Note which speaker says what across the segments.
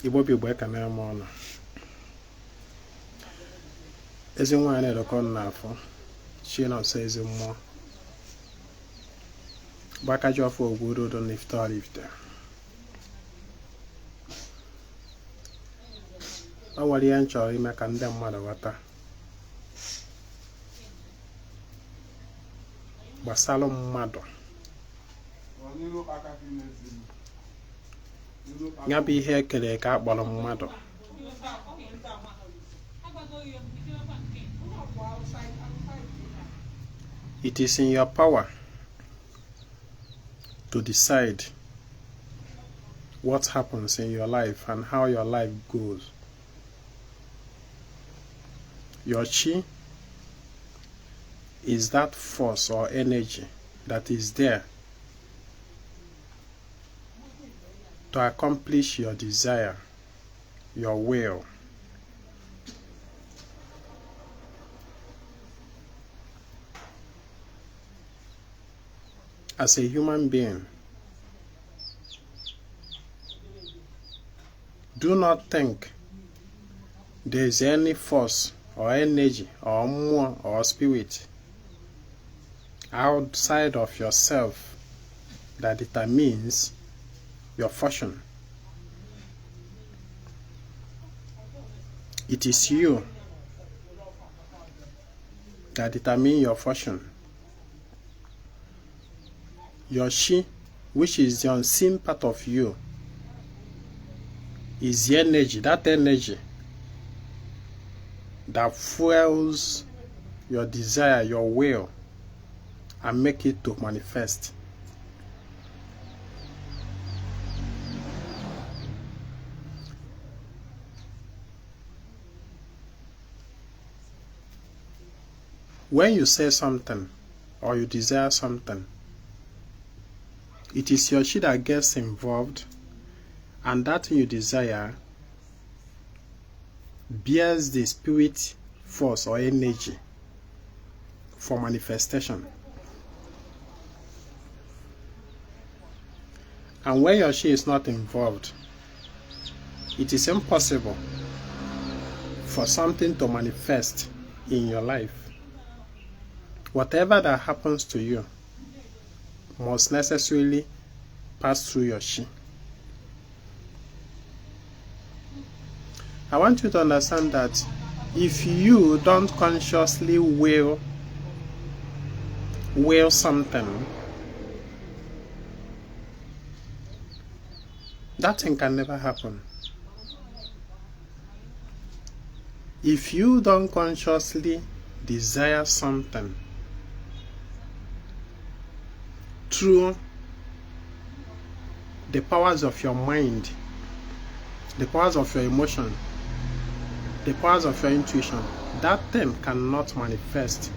Speaker 1: Igbo people can hear more. As in one of the for she not says more. Back at your for good on if to live there. I want the answer in my condemn mother water. Basalom mother. Yabi here kele ka bolom mother. It is in your power to decide what happens in your life and how your life goes. Your chi is that force or energy that is there to accomplish your desire, your will. As a human being, do not think there is any force or energy or more or spirit outside of yourself that determines your fortune. It is you that determines your fortune. Your chi, which is the unseen part of you, is the energy, that energy that fuels your desire, your will, and make it to manifest. When you say something or you desire something, it is your chi that gets involved, and that thing you desire bears the spirit force or energy for manifestation. And when your chi is not involved, it is impossible for something to manifest in your life. Whatever that happens to you must necessarily pass through your chi. I want you to understand that if you don't consciously will something, that thing can never happen. If you don't consciously desire something through the powers of your mind, the powers of your emotion, the powers of your intuition, that thing cannot manifest.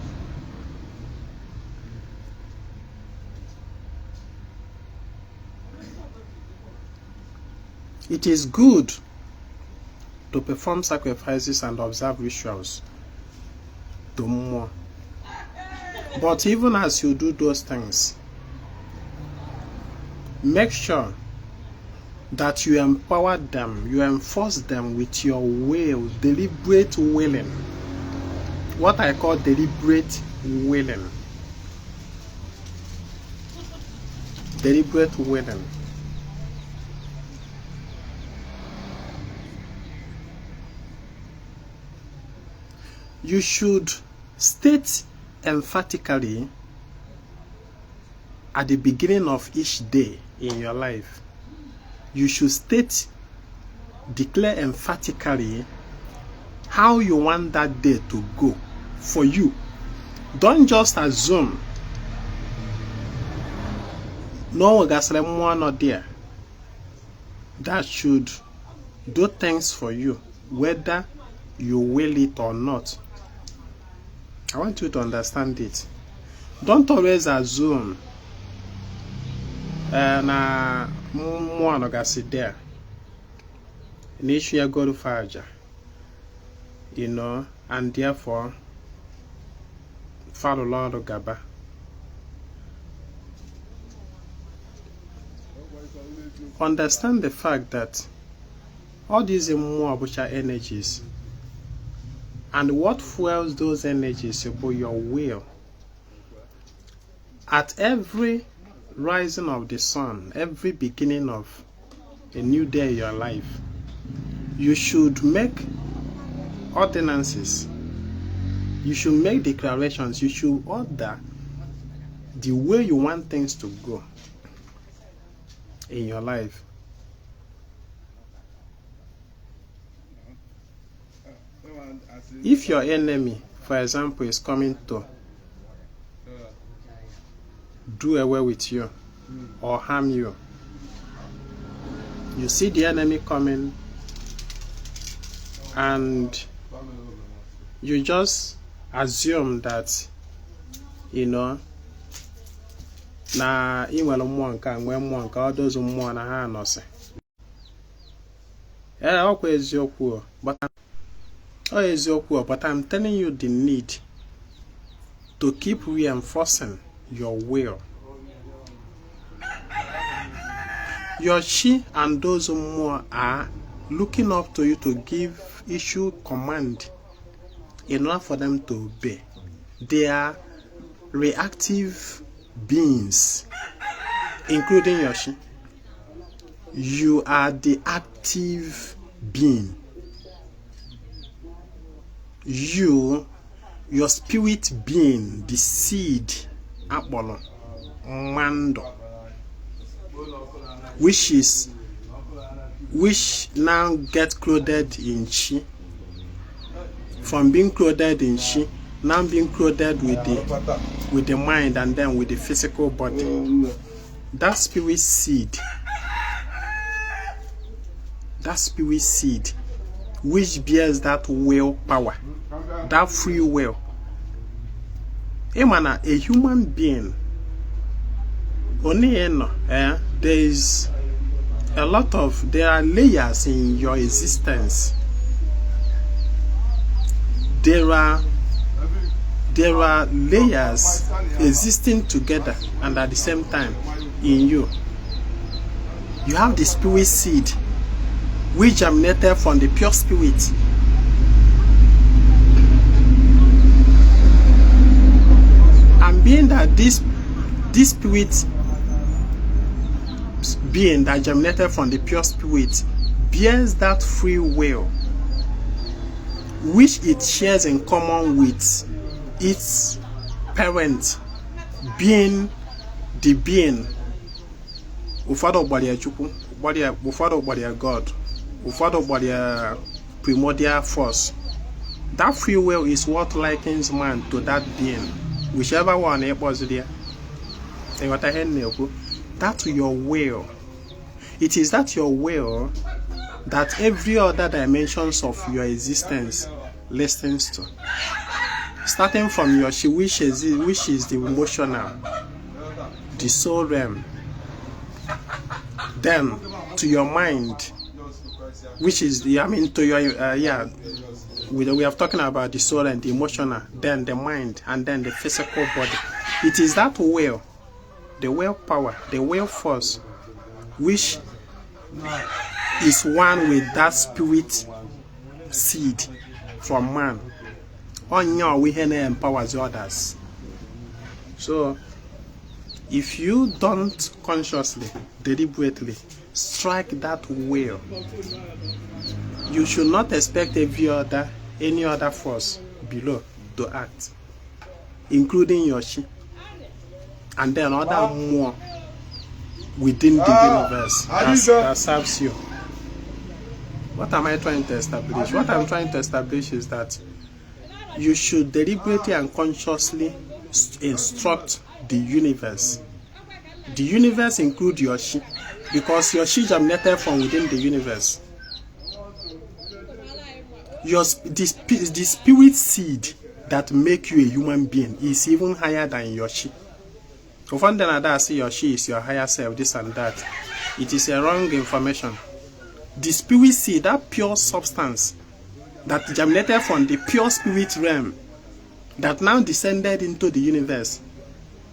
Speaker 1: It is good to perform sacrifices and observe rituals to more. But even as you do those things, make sure that you empower them, you enforce them with your will, deliberate willing. What I call deliberate willing. Deliberate willing. You should state emphatically at the beginning of each day in your life. You should declare emphatically how you want that day to go for you. Don't just assume no one not there that should do things for you, whether you will it or not. I want you to understand it. Don't always assume na one gasi there. Initially go to Faja, and therefore follow Lord of Gaba. Understand the fact that all these more energies. And what fuels those energies is your will. At every rising of the sun, every beginning of a new day in your life, you should make ordinances. You should make declarations. You should order the way you want things to go in your life. If your enemy, for example, is coming to do away with you or harm you, you see the enemy coming and you just assume that, you know, na inwere mmụọ nke nwe mmụọ nke ọ dozu mmụọ na ha anọsị. Ọkwa eziokwu, but I'm telling you the need to keep reinforcing your will. Your chi and those more are looking up to you to issue command in order for them to obey. They are reactive beings, including your chi. You are the active being. Your spirit being, the seed, Apollo, Mando, which now get clothed in chi. From being clothed in chi, now being clothed with the mind and then with the physical body. That spirit seed, which bears that will power, that free will. A human being, there are layers in your existence. There are layers existing together and at the same time in you. You have the spirit seed, which germinated from the pure spirit. And being that this spirit being that germinated from the pure spirit bears that free will, which it shares in common with its parent, being the being Ufado Badia Chuku, Ufado Badia God, Ufado Badia primordial force. That free will is what likens man to that being, whichever one it was there. That's your will. It is that your will that every other dimensions of your existence listens to. Starting from your chi, which is the emotional, the soul realm, then to your mind, which is the, to your we are talking about the soul and the emotional, then the mind, and then the physical body. It is that will, the will power, the will force, which is one with that spirit seed from man. On your way, empowers others. So, if you don't consciously, deliberately strike that will, you should not expect any other force below to act, including your chi, and then other more within the universe that serves you. What am I trying to establish? What I'm trying to establish is that you should deliberately and consciously instruct the universe. The universe includes your chi, because your chi germinated from within the universe. The spirit seed that make you a human being is even higher than your chi. Often than that, I say your chi is your higher self, this and that. It is a wrong information. The spirit seed, that pure substance that germinated from the pure spirit realm, that now descended into the universe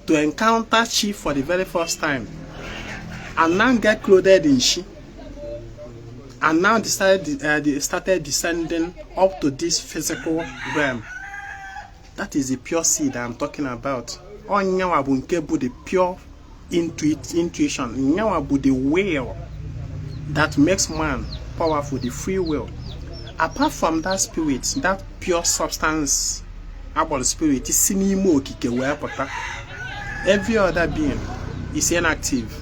Speaker 1: to encounter chi for the very first time, and now get clothed in chi, and now they started descending up to this physical realm. That is the pure seed I'm talking about. Onyawa bụ nke bụ the pure intuition. Onyawa bụ the will that makes man powerful, the free will. Apart from that spirit, that pure substance about the spirit is n'ime okike wee pụta. Every other being is inactive.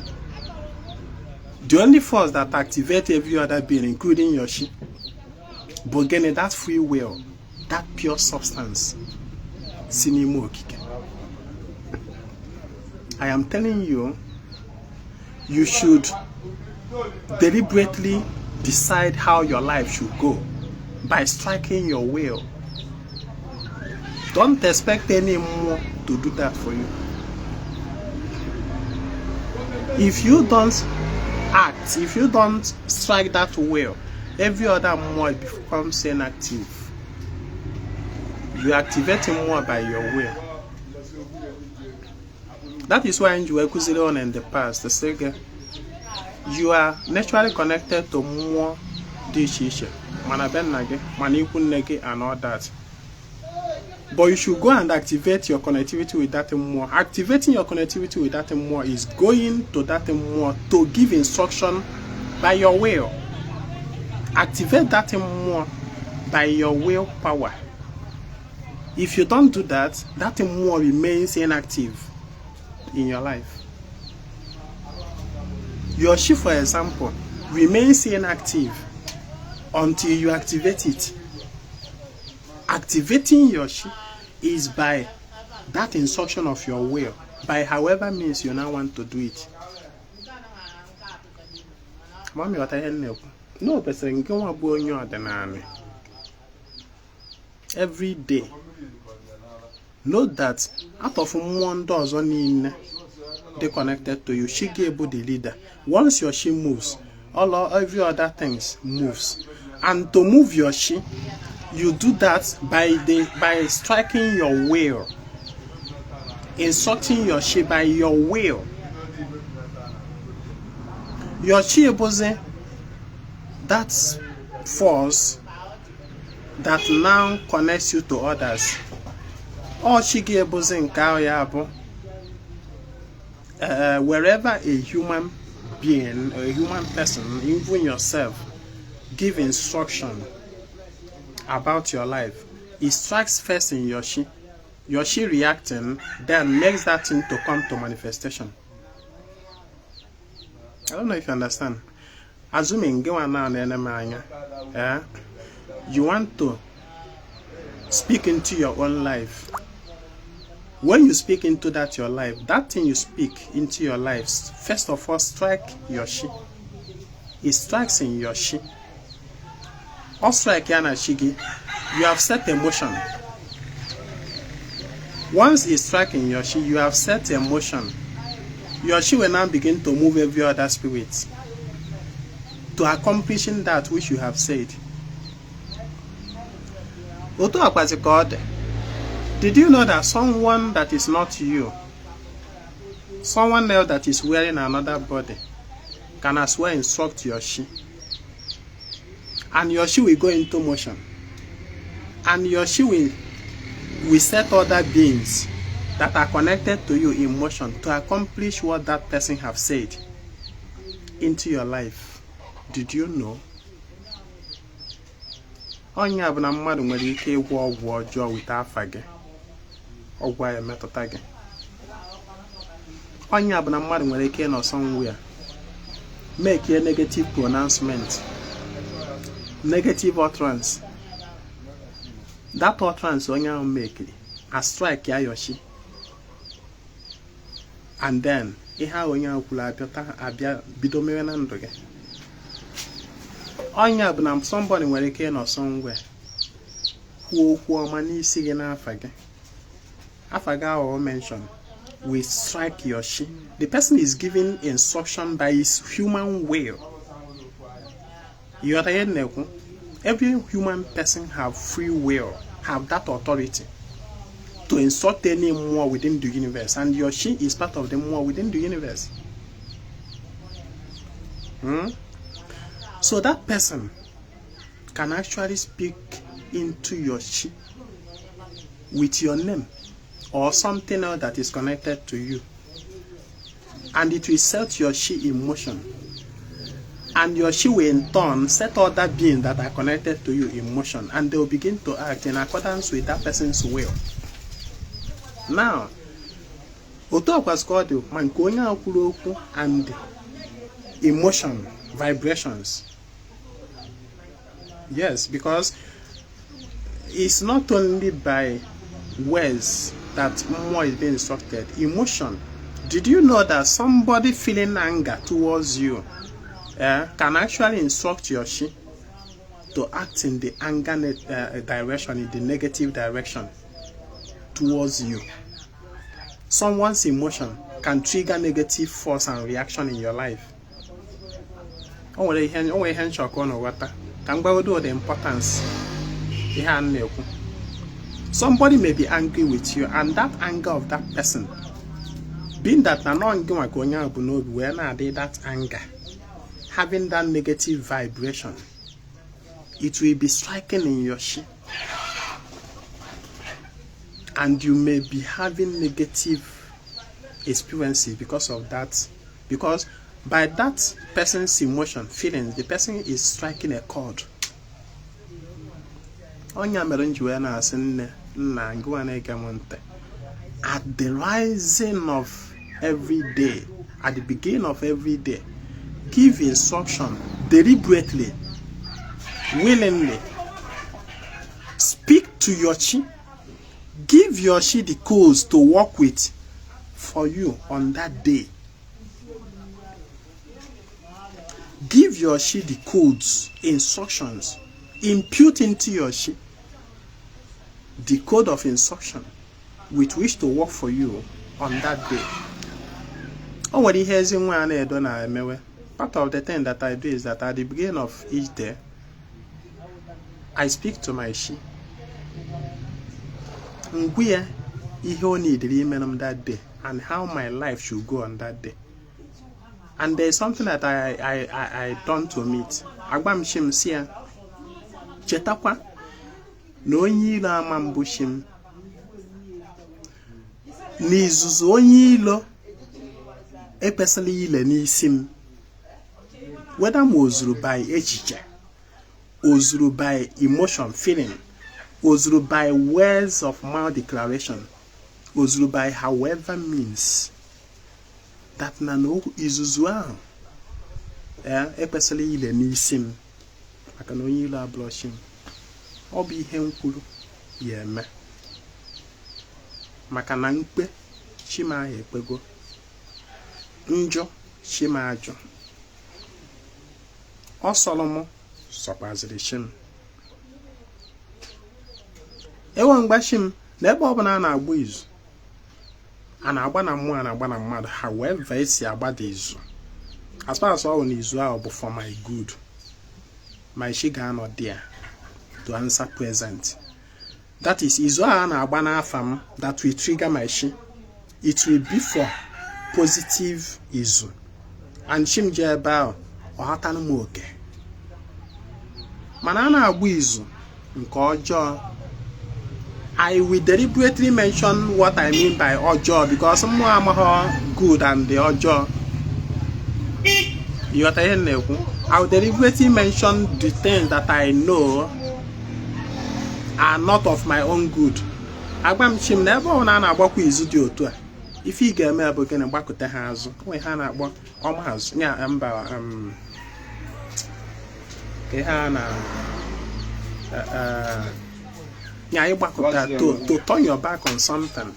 Speaker 1: The only force that activates every other being, including Yoshi, but again, that free will, that pure substance, n'ime okike. I am telling you, you should deliberately decide how your life should go by striking your will. Don't expect anyone to do that for you. If you don't act, if you don't strike that will, every other more becomes inactive. You activate more by your will. That is why you were on in the past. The second, you are naturally connected to more dishes, and all that. But you should go and activate your connectivity with that more. Activating your connectivity with that more is going to that more to give instruction by your will. Activate that more by your willpower. If you don't do that, that more remains inactive in your life. Your Shi, for example, remains inactive until you activate it. Activating your Shi is by that instruction of your will, by however means you now want to do it. Mommy, what I know? No person go on every day. Note that out of one dozen in they connected to you, she gave the leader. Once your Shi moves, every other things moves. And to move your Shi, you do that by striking your will, instructing your Shi by your will. Your Shi is that force that now connects you to others. Or Shi is wherever a human being, a human person, even yourself, give instruction about your life, it strikes first in your Shi. Your Shi reacting, then makes that thing to come to manifestation. I don't know if you understand. Assuming you want to speak into your own life. When you speak into that your life, that thing you speak into your life, first of all, strike your Shi. It strikes in your Shi. Or strike Yana Shigi, you have set emotion. Once it strikes in your Shi, you have set emotion. Your Shi will now begin to move every other spirit to accomplishing that which you have said. Did you know that someone that is not you, someone else that is wearing another body, can as well instruct your Shi? And your Shi will go into motion. And your Shi will set other beings that are connected to you in motion to accomplish what that person have said into your life. Did you know? Onye abuna mmadu nwere ike ịgwọ ọgwụ ọjọọ with afa gị. Ọgwụ ya metụta gị. Onye abuna mmadu nwere ike nọ somewhere make a negative pronouncement, negative utterance. That utterance onye ahụ make a strike ya your Shi. And then ihe onye ahụ kwuru abịa bido mewe na ndụ gị. Onye abuna somebody nwere ike nọ somewhere kwuo okwu ọma n'isi gị n'afa gị. Afa gị ahụ mention will strike your Shi. The person is giving instruction by his human will. You are every human person have free will, have that authority to instruct any more within the universe, and your Shi is part of the more within the universe. So that person can actually speak into your chi with your name or something else that is connected to you, and it will set your chi in motion, and your chi will in turn set other beings that are connected to you in motion, and they will begin to act in accordance with that person's will. Now, and emotion, vibrations. Yes, because it's not only by words that more is being instructed. Emotion. Did you know that somebody feeling anger towards you can actually instruct your chi to act in the anger direction, in the negative direction towards you? Someone's emotion can trigger negative force and reaction in your life. The importance. Somebody may be angry with you, and that anger of that person, being that that anger, having that negative vibration, it will be striking in your chi, and you may be having negative experiences because of that, because by that person's emotion, feelings, the person is striking a chord. At the rising of every day, at the beginning of every day, give instruction deliberately, willingly. Speak to your chi. Give your chi the codes to work with for you on that day. Give your chi the codes, instructions. Impute into your chi the code of instruction with which to work for you on that day. Part of the thing that I do is that at the beginning of each day, I speak to my chi. That day and how my life should go on that day. And there's something that I done to meet. Agbam shim sia chetakwa no onye ilo ama mbushim n'izuzu onye ilo epesali ile n'isim, whether ozuru by echiche, ozuru by emotion, feeling, ozuru by words of mouth declaration, ozuru by however means, that na no izuzu ahụ epesali ile n'isim maka na onye ilo abloshim. Obi ihe nkwuru ya eme maka na mkpe chima ekpego, njọ chima ajọ, osolomo sokwaziri chim. Ewe mgbashim na ebe ọbụla na-agba izu, a na-agba na mmụọ, a na-agba na mmadụ, however esi agba dị izu, as far as all na izu ahụ bụ for my good, my chi ga-anọ there to answer present. That is izu a na-agba n'afam that will trigger my chi. It will be for positive izu, and chim je ebe ahụ ọhatanu m oke. Mana a na-agba izu nke ọjọọ, I will deliberately mention what I mean by ọjọọ, because some are good and the ọjọọ. You are I will deliberately mention the things that I know are not of my own good. Agbam chim never on an agbakwa izu dị otu a. If you get me abogene gbakọta ha azụ, we ha na agbo ọmazụ nya mba ke ha na nya ịgbakọta to turn your back on something,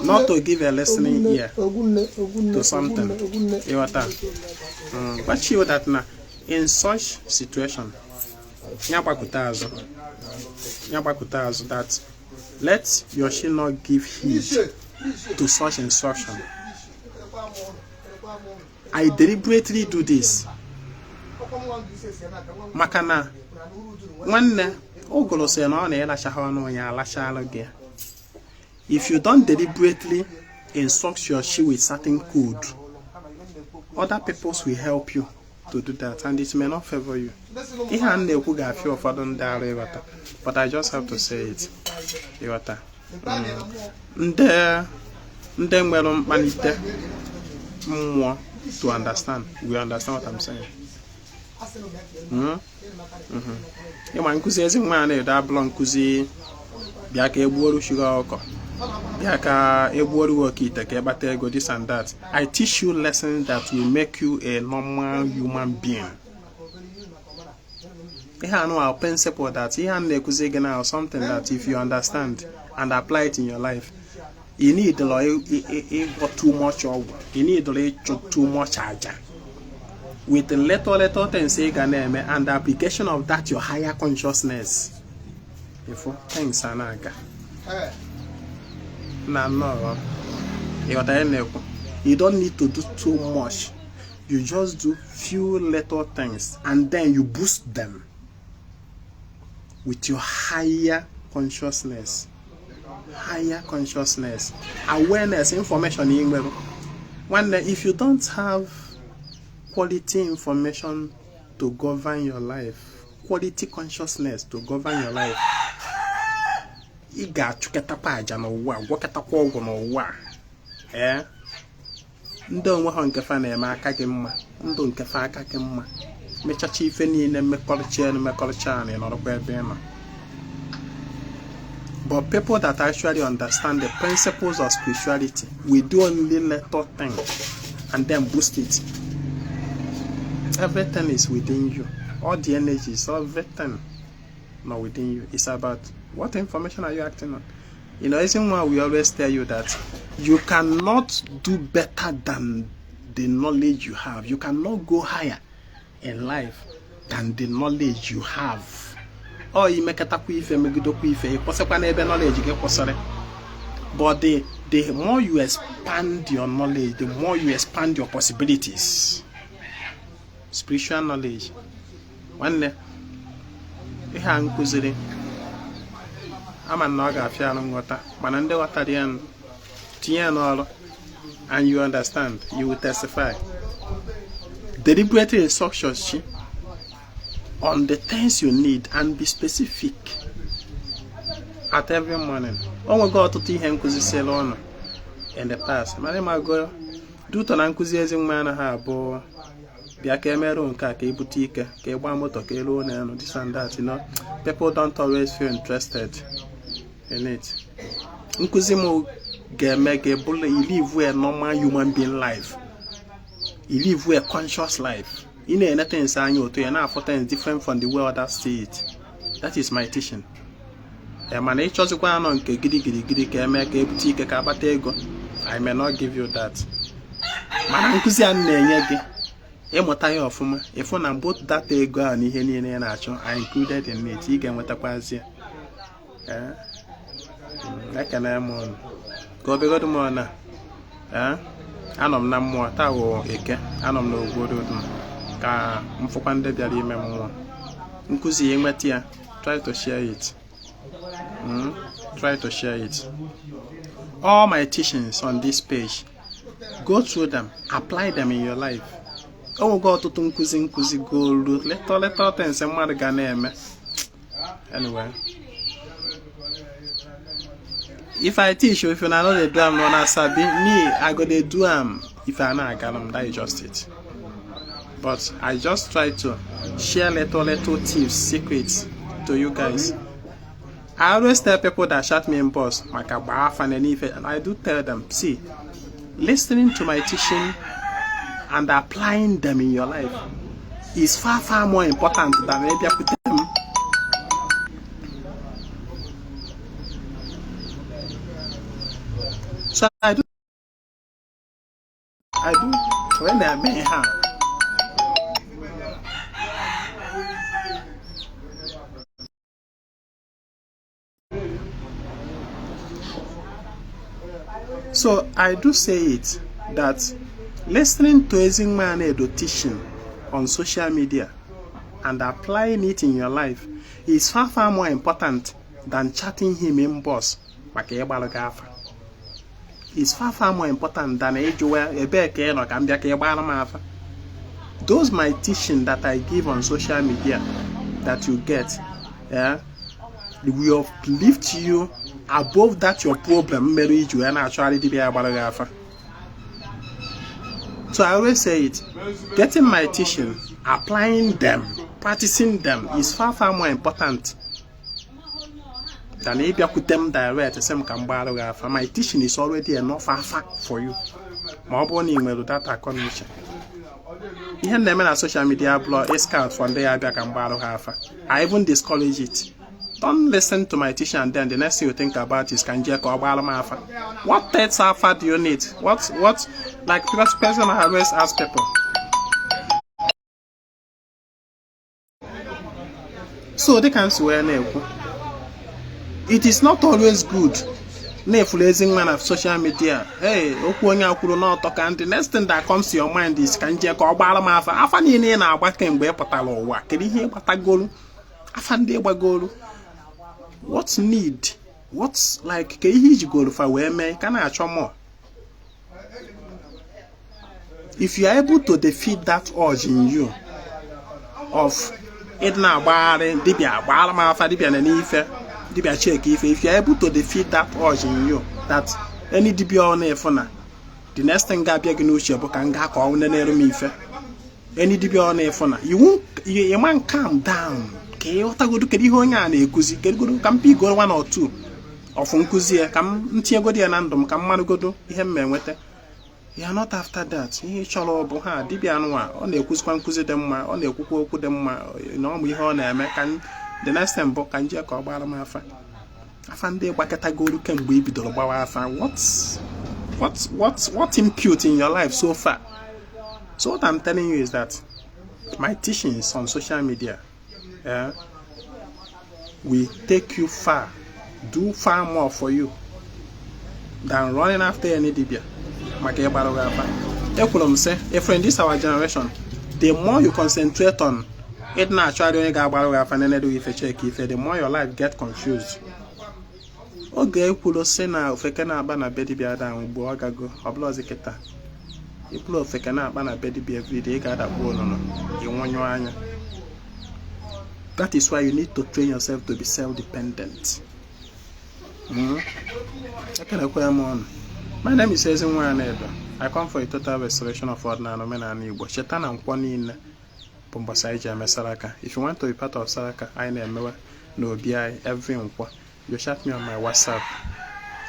Speaker 1: not to give a listening ear to something. But you that na in such situation, that let your chi not give heed to such instruction. I deliberately do this. Makana one ogolo se no na ela shaha no nya ala shala ge. If you don't deliberately instruct your chi with certain code, other peoples will help you to do that, and it may not favor you. But I just have to say it. To understand, we understand what I'm saying. This and that. I teach you lessons that will make you a normal human being. Our principle that something that if you understand and apply it in your life, you need too much or you need too much charger. With the little things and the application of that your higher consciousness. Things are naga. No. You don't need to do too much. You just do few little things and then you boost them with your higher consciousness. Higher consciousness, awareness, information. If you don't have quality information to govern your life, quality consciousness to govern your life, you got to get a page and work at a program or what? Don't want to find a macacum, don't cafacacum, make a chief in a culture and maculture and other where. But people that actually understand the principles of spirituality, we do only little things and then boost it. Everything is within you. All the energies, everything not within you. It's about what information are you acting on. Isn't why we always tell you that you cannot do better than the knowledge you have. You cannot go higher in life than the knowledge you have. Or you make a knowledge, but the more you expand your knowledge, the more you expand your possibilities. Spiritual knowledge. One day, I'm a naga fialing water, Manande Watarian, Tian, and you understand, you will testify. Deliberately instructions on the things you need and be specific at every morning. Oh my God, to teach him because he's alone in the past. My name I go do to an enthusiasm man have bo be a camera on kake boutique, moto, and this and that, People don't always feel interested in it. Nkuzimo make a bullet, you live where normal human being life. You live where conscious life. Anything saying you to an things different from the way others see it. That is my teaching. I may not give you that. If on both that ego and I included in it, you can with a quasi. Like an amon. Go be good morning. Anom na more tawo eke, anom no good. Ka mfopande biari memo nkuzi yengmatia, try to share it. Try to share it. All my teachings on this page, go through them, apply them in your life. Oh God, to nkuzi go little things and mother ganeme. Anyway, if I teach you, if you know the drum no na sabi, me I go the drum. If I know I got them, that is just it. But I just try to share little tips, secrets to you guys. I always tell people that shot me in boss, and I do tell them, see, listening to my teaching and applying them in your life is far more important than maybe I put them. So I do when they are being hard. So I do say it that listening to Ezingman Edo teaching on social media and applying it in your life is far more important than chatting him in boss. It's far more important than a beke or Gambia. those my teaching that I give on social media that you get, yeah, will uplift you above that your problem marriage you and actually be able. So I always say it, getting my teaching, applying them, practicing them is far more important than if you put them direct. My teaching is already enough for you. Even them on social media blog is count from there. I even discourage it. Don't listen to my teaching and then the next thing you think about is what third alpha do you need? What like previous person I always ask people. So they can swear it is not always good. Influencing man of social media. Hey, the next thing that comes to your mind is can you call Balamafa? Afani na back and Patalo. Can you hear Patagol? Afande Bagolo. What's need? What's like Kehij goal for women? Can I show more? If you are able to defeat that urge in you of Edna Barren, Dibia, Balamafa, Dibia, and Ife. If you're able to defeat that urge in you, that any DB on a phone, the next thing Gabia Genusia book and Gak on the Neremife, any DB on a phone, you won't, you man calm down. Okay, what I go to Kedihonia and a Kuzi, get good, come be go 1 or 2. Or from Kuzia, come Tiagodi and Andom, come Manugodo, him men with it. You are not after that. He shall Boha, Dibianwa, on the Kuzquan Kuzidema, on the Kuku Kudema, you know, we horn American. The next time book and Jack or Balamafa. I found the Wakatago can be the Bawafa. What's impute in your life so far? So what I'm telling you is that my teachings on social media will take you far, do far more for you than running after any dibia. If in this our generation, the more you concentrate on it naturally the more your life get confused. Okay, pulo sena ofekana bana bedi bia dan bo agago obloziketa. Ipulo ofekana bana bedi bia every day ga da bo no iwonyo anya. That is why you need to train yourself to be self-dependent. My name is Ezinwa. I come for a total restoration of ordinary men and Igbo. Shetan and Kwani If you want to be part of Saraka, I know no BI every unqua. You chat me on my WhatsApp.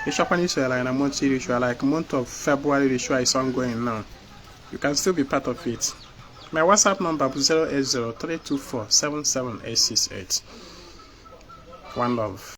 Speaker 1: The Japanese airline a month ritual like month of February ritual is ongoing now. You can still be part of it. My WhatsApp number is 080-324-77868. One love.